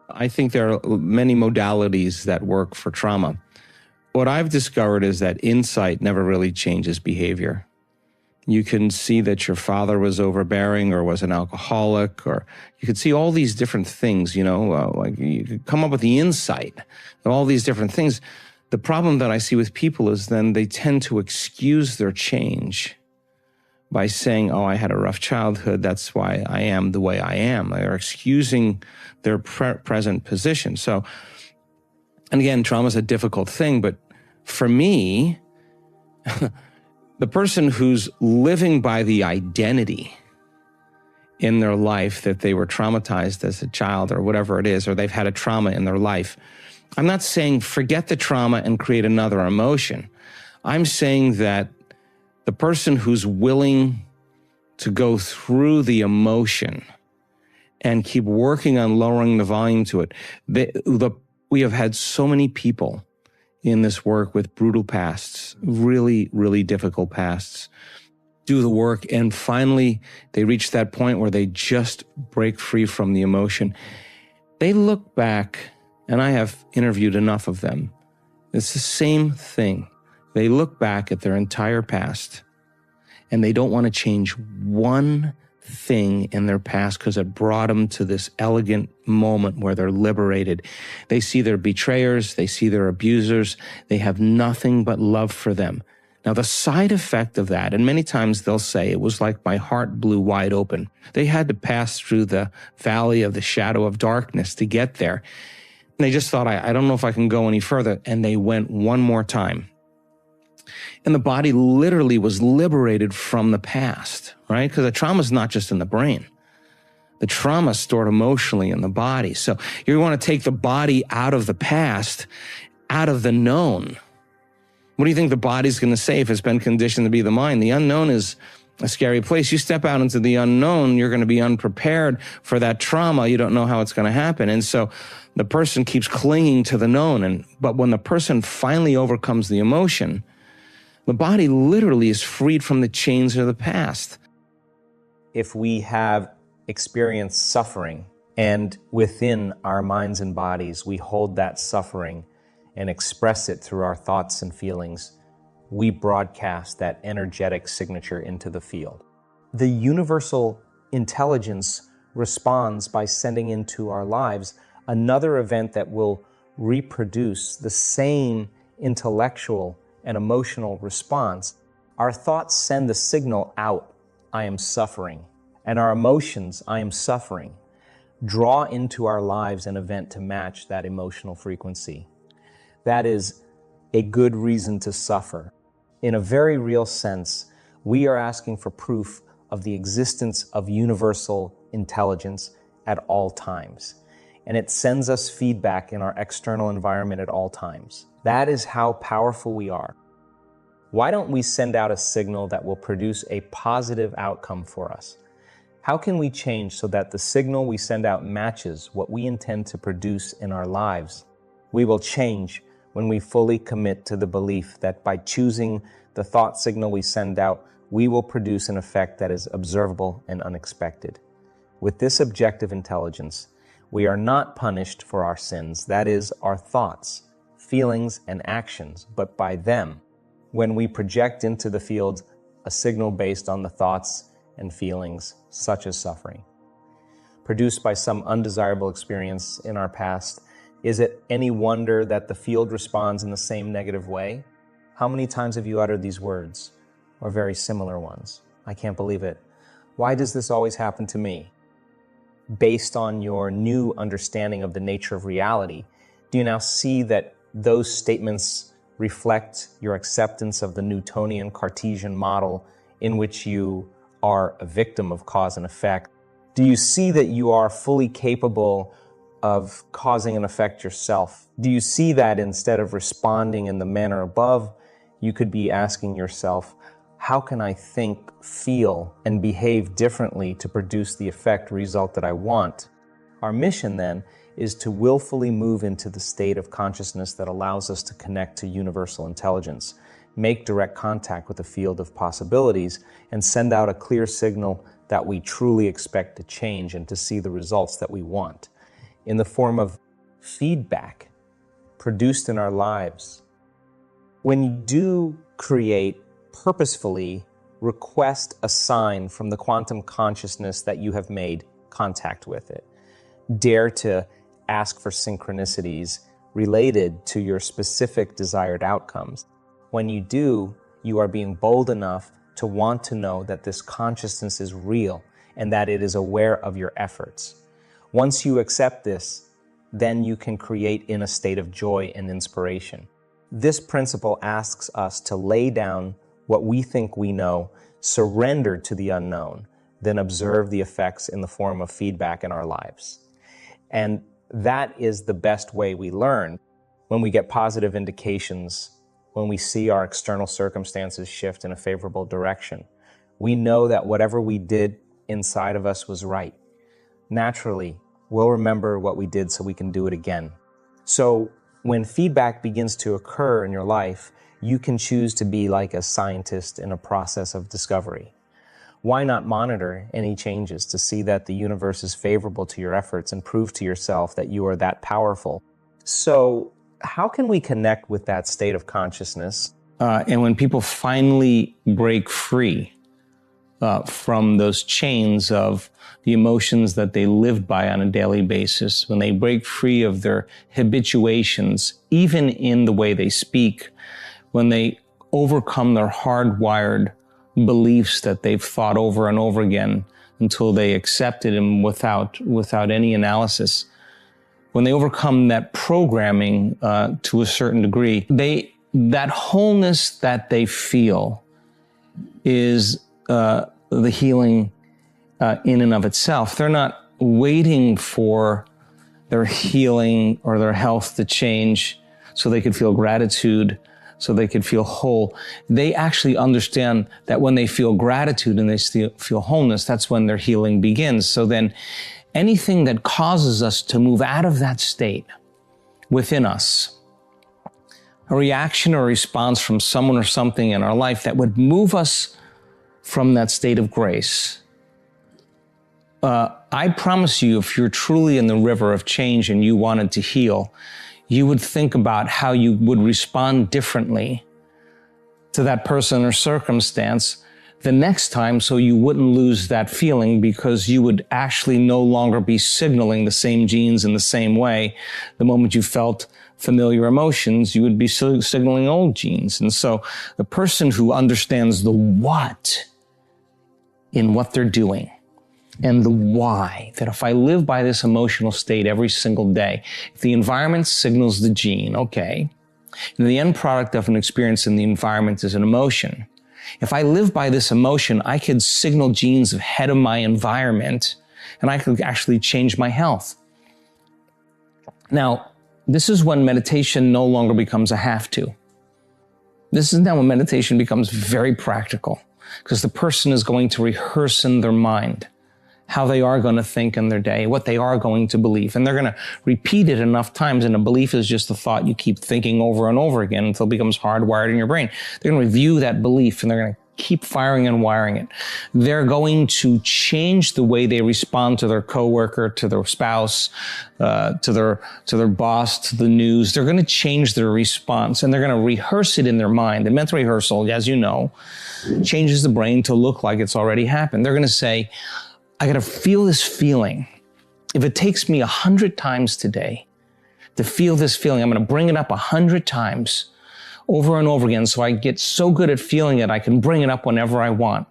I think there are many modalities that work for trauma. What I've discovered is that insight never really changes behavior. You can see that your father was overbearing or was an alcoholic, or you could see all these different things, like you could come up with the insight of all these different things. The problem that I see with people is then they tend to excuse their change by saying, oh, I had a rough childhood, that's why I am the way I am. They're excusing their present position. So, and again, trauma is a difficult thing, but for me, the person who's living by the identity in their life that they were traumatized as a child or whatever it is, or they've had a trauma in their life, I'm not saying forget the trauma and create another emotion. I'm saying that the person who's willing to go through the emotion and keep working on lowering the volume to it. We have had so many people in this work with brutal pasts, really, really difficult pasts, do the work, and finally they reach that point where they just break free from the emotion. They look back, and I have interviewed enough of them. It's the same thing. They look back at their entire past, and they don't want to change one thing in their past because it brought them to this elegant moment where they're liberated. They see their betrayers, they see their abusers, they have nothing but love for them. Now, the side effect of that, and many times they'll say, it was like my heart blew wide open. They had to pass through the valley of the shadow of darkness to get there. And they just thought, I don't know if I can go any further. And they went one more time. And the body literally was liberated from the past, right? Because the trauma is not just in the brain. The trauma is stored emotionally in the body. So you want to take the body out of the past, out of the known. What do you think the body's going to say if it's been conditioned to be the mind? The unknown is a scary place. You step out into the unknown, you're going to be unprepared for that trauma. You don't know how it's going to happen. And so the person keeps clinging to the known. But when the person finally overcomes the emotion, the body literally is freed from the chains of the past. If we have experienced suffering and within our minds and bodies, we hold that suffering and express it through our thoughts and feelings, we broadcast that energetic signature into the field. The universal intelligence responds by sending into our lives another event that will reproduce the same intellectual and emotional response. Our thoughts send the signal out, I am suffering, and our emotions, I am suffering, draw into our lives an event to match that emotional frequency. That is a good reason to suffer. In a very real sense, we are asking for proof of the existence of universal intelligence at all times. And it sends us feedback in our external environment at all times. That is how powerful we are. Why don't we send out a signal that will produce a positive outcome for us? How can we change so that the signal we send out matches what we intend to produce in our lives? We will change when we fully commit to the belief that by choosing the thought signal we send out, we will produce an effect that is observable and unexpected. With this objective intelligence, we are not punished for our sins, that is, our thoughts, feelings, and actions, but by them, when we project into the field a signal based on the thoughts and feelings, such as suffering, produced by some undesirable experience in our past. Is it any wonder that the field responds in the same negative way? How many times have you uttered these words, or very similar ones? I can't believe it. Why does this always happen to me? Based on your new understanding of the nature of reality, do you now see that those statements reflect your acceptance of the Newtonian Cartesian model in which you are a victim of cause and effect? Do you see that you are fully capable of causing an effect yourself? Do you see that instead of responding in the manner above, you could be asking yourself, how can I think, feel, and behave differently to produce the effect result that I want? Our mission then is to willfully move into the state of consciousness that allows us to connect to universal intelligence, make direct contact with the field of possibilities, and send out a clear signal that we truly expect to change and to see the results that we want. in the form of feedback produced in our lives. When you do create purposefully, request a sign from the quantum consciousness that you have made contact with it. Dare to ask for synchronicities related to your specific desired outcomes. When you do, you are being bold enough to want to know that this consciousness is real and that it is aware of your efforts. Once you accept this, then you can create in a state of joy and inspiration. This principle asks us to lay down what we think we know, surrender to the unknown, then observe the effects in the form of feedback in our lives. And that is the best way we learn. When we get positive indications, when we see our external circumstances shift in a favorable direction, we know that whatever we did inside of us was right. Naturally, we'll remember what we did so we can do it again. So when feedback begins to occur in your life, you can choose to be like a scientist in a process of discovery. Why not monitor any changes to see that the universe is favorable to your efforts and prove to yourself that you are that powerful? So how can we connect with that state of consciousness? And when people finally break free from those chains of the emotions that they live by on a daily basis, when they break free of their habituations, even in the way they speak, when they overcome their hardwired beliefs that they've thought over and over again until they accepted them without any analysis, when they overcome that programming to a certain degree, that wholeness that they feel is the healing in and of itself. They're not waiting for their healing or their health to change so they could feel gratitude, so they could feel whole. They actually understand that when they feel gratitude and they feel wholeness, that's when their healing begins. So then anything that causes us to move out of that state within us, a reaction or a response from someone or something in our life that would move us from that state of grace, I promise you, if you're truly in the river of change and you wanted to heal, you would think about how you would respond differently to that person or circumstance the next time, so you wouldn't lose that feeling, because you would actually no longer be signaling the same genes in the same way. The moment you felt familiar emotions, you would be signaling old genes. And so the person who understands the what in what they're doing, and the why, that if I live by this emotional state every single day, if the environment signals the gene, okay, and the end product of an experience in the environment is an emotion. If I live by this emotion, I could signal genes ahead of my environment, and I could actually change my health. Now, this is when meditation no longer becomes a have to. This is now when meditation becomes very practical, because the person is going to rehearse in their mind how they are going to think in their day, what they are going to believe. And they're going to repeat it enough times, and a belief is just a thought you keep thinking over and over again until it becomes hardwired in your brain. They're going to review that belief, and they're going to keep firing and wiring it. They're going to change the way they respond to their coworker, to their spouse, to their boss, to the news. They're going to change their response, and they're going to rehearse it in their mind. The mental rehearsal, as you know, changes the brain to look like it's already happened. They're going to say, I got to feel this feeling. If it takes me 100 times today to feel this feeling, I'm going to bring it up 100 times over and over again, so I get so good at feeling it, I can bring it up whenever I want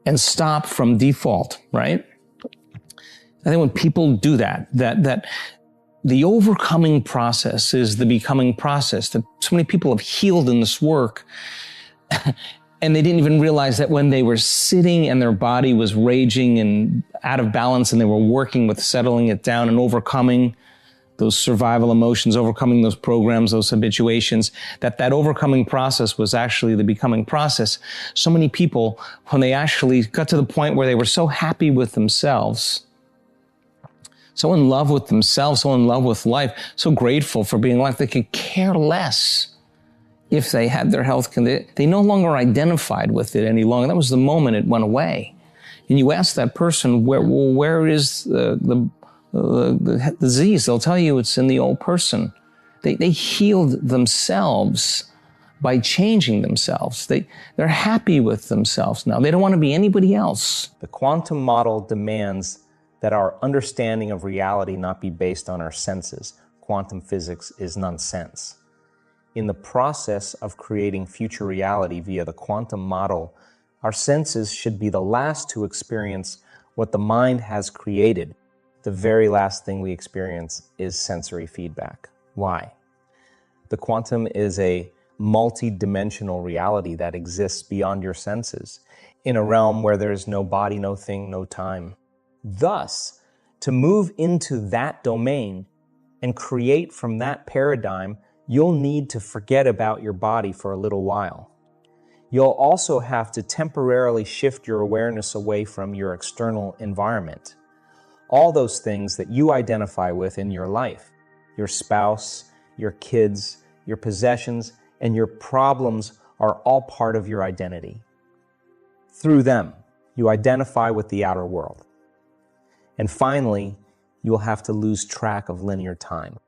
and stop from default, right? I think when people do that the overcoming process is the becoming process, that so many people have healed in this work and they didn't even realize that when they were sitting and their body was raging and out of balance, and they were working with settling it down and overcoming those survival emotions, overcoming those programs, those habituations, that overcoming process was actually the becoming process. So many people, when they actually got to the point where they were so happy with themselves, so in love with themselves, so in love with life, so grateful for being alive, they could care less if they had their health condition. They no longer identified with it any longer. That was the moment it went away. And you ask that person, where is the the disease. They'll tell you it's in the old person. They healed themselves by changing themselves. They're happy with themselves now. They don't want to be anybody else. The quantum model demands that our understanding of reality not be based on our senses. Quantum physics is nonsense. In the process of creating future reality via the quantum model, our senses should be the last to experience what the mind has created. The very last thing we experience is sensory feedback. Why? The quantum is a multi-dimensional reality that exists beyond your senses, in a realm where there is no body, no thing, no time. Thus, to move into that domain and create from that paradigm, you'll need to forget about your body for a little while. You'll also have to temporarily shift your awareness away from your external environment. All those things that you identify with in your life, your spouse, your kids, your possessions, and your problems are all part of your identity. Through them, you identify with the outer world. And finally, you will have to lose track of linear time.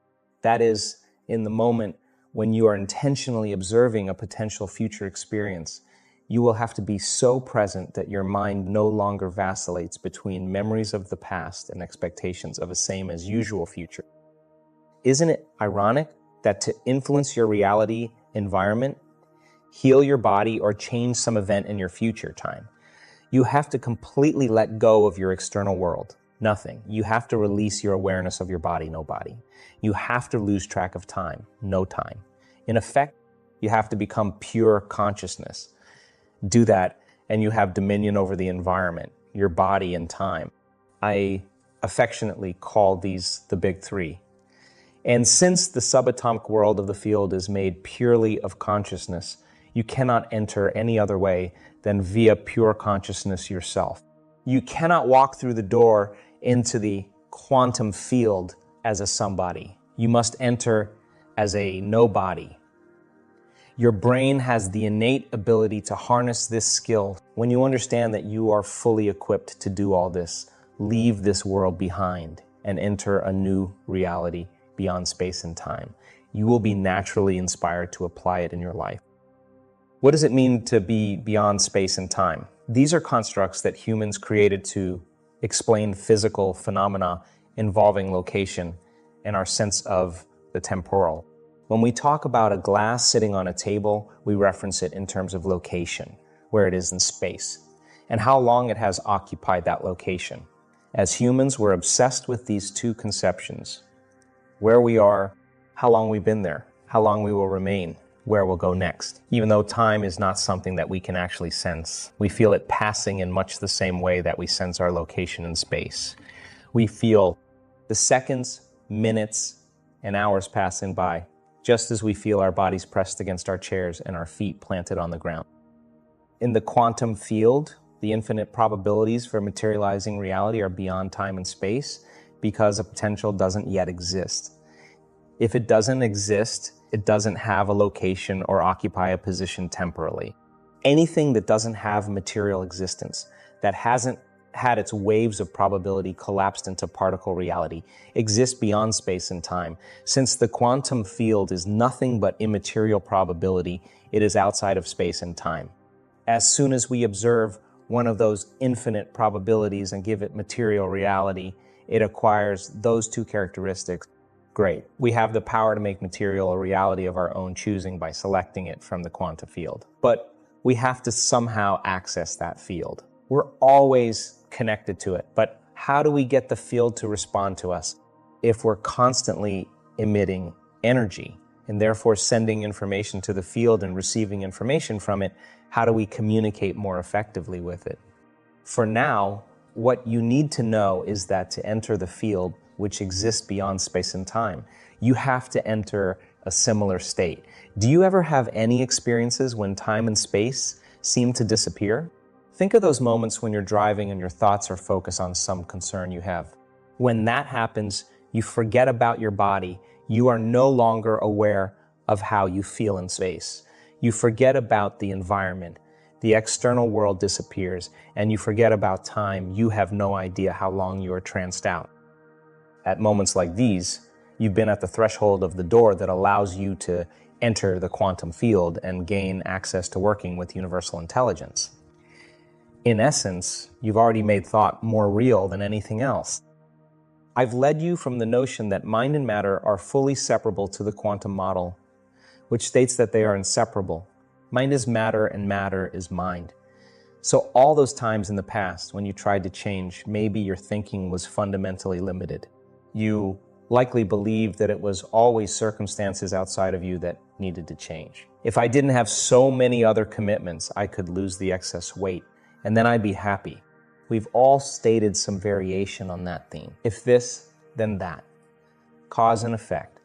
That is, in the moment when you are intentionally observing a potential future experience, you will have to be so present that your mind no longer vacillates between memories of the past and expectations of a same as usual future. Isn't it ironic that to influence your reality environment, heal your body, or change some event in your future time, you have to completely let go of your external world? Nothing. You have to release your awareness of your body, no body. You have to lose track of time, no time. In effect, you have to become pure consciousness. Do that, and you have dominion over the environment, your body, and time. I affectionately call these the big three. And since the subatomic world of the field is made purely of consciousness, you cannot enter any other way than via pure consciousness yourself. You cannot walk through the door into the quantum field as a somebody. You must enter as a nobody. Your brain has the innate ability to harness this skill. When you understand that you are fully equipped to do all this, leave this world behind and enter a new reality beyond space and time. You will be naturally inspired to apply it in your life. What does it mean to be beyond space and time? These are constructs that humans created to explain physical phenomena involving location and our sense of the temporal. When we talk about a glass sitting on a table, we reference it in terms of location, where it is in space, and how long it has occupied that location. As humans, we're obsessed with these two conceptions: where we are, how long we've been there, how long we will remain, where we'll go next. Even though time is not something that we can actually sense, we feel it passing in much the same way that we sense our location in space. We feel the seconds, minutes, and hours passing by, just as we feel our bodies pressed against our chairs and our feet planted on the ground. In the quantum field, the infinite probabilities for materializing reality are beyond time and space because a potential doesn't yet exist. If it doesn't exist, it doesn't have a location or occupy a position temporally. Anything that doesn't have material existence, that hasn't had its waves of probability collapsed into particle reality, exists beyond space and time. Since the quantum field is nothing but immaterial probability, it is outside of space and time. As soon as we observe one of those infinite probabilities and give it material reality, it acquires those two characteristics. Great. We have the power to make material a reality of our own choosing by selecting it from the quantum field. But we have to somehow access that field. We're always connected to it, but how do we get the field to respond to us? If we're constantly emitting energy and therefore sending information to the field and receiving information from it, how do we communicate more effectively with it? For now, what you need to know is that to enter the field, which exists beyond space and time, you have to enter a similar state. Do you ever have any experiences when time and space seem to disappear? Think of those moments when you're driving and your thoughts are focused on some concern you have. When that happens, you forget about your body. You are no longer aware of how you feel in space. You forget about the environment. The external world disappears, and you forget about time. You have no idea how long you are tranced out. at moments like these, you've been at the threshold of the door that allows you to enter the quantum field and gain access to working with universal intelligence. In essence, you've already made thought more real than anything else. I've led you from the notion that mind and matter are fully separable to the quantum model, which states that they are inseparable. Mind is matter and matter is mind. So all those times in the past when you tried to change, maybe your thinking was fundamentally limited. You likely believed that it was always circumstances outside of you that needed to change. If I didn't have so many other commitments, I could lose the excess weight, and then I'd be happy. We've all stated some variation on that theme. If this, then that. Cause and effect.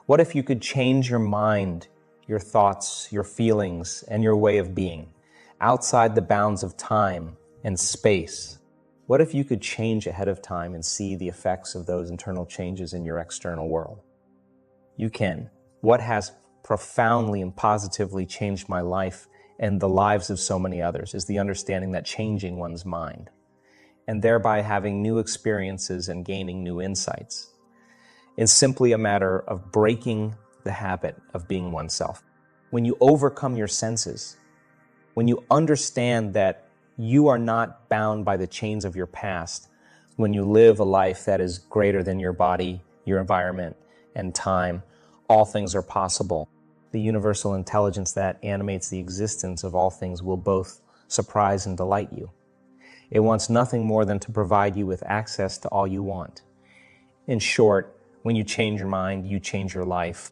What if you could change your mind, your thoughts, your feelings, and your way of being outside the bounds of time and space? What if you could change ahead of time and see the effects of those internal changes in your external world? You can. What has profoundly and positively changed my life and the lives of so many others is the understanding that changing one's mind, and thereby having new experiences and gaining new insights, is simply a matter of breaking the habit of being oneself. When you overcome your senses, when you understand that you are not bound by the chains of your past, when you live a life that is greater than your body, your environment, and time, all things are possible. The universal intelligence that animates the existence of all things will both surprise and delight you. It wants nothing more than to provide you with access to all you want. In short, when you change your mind, you change your life.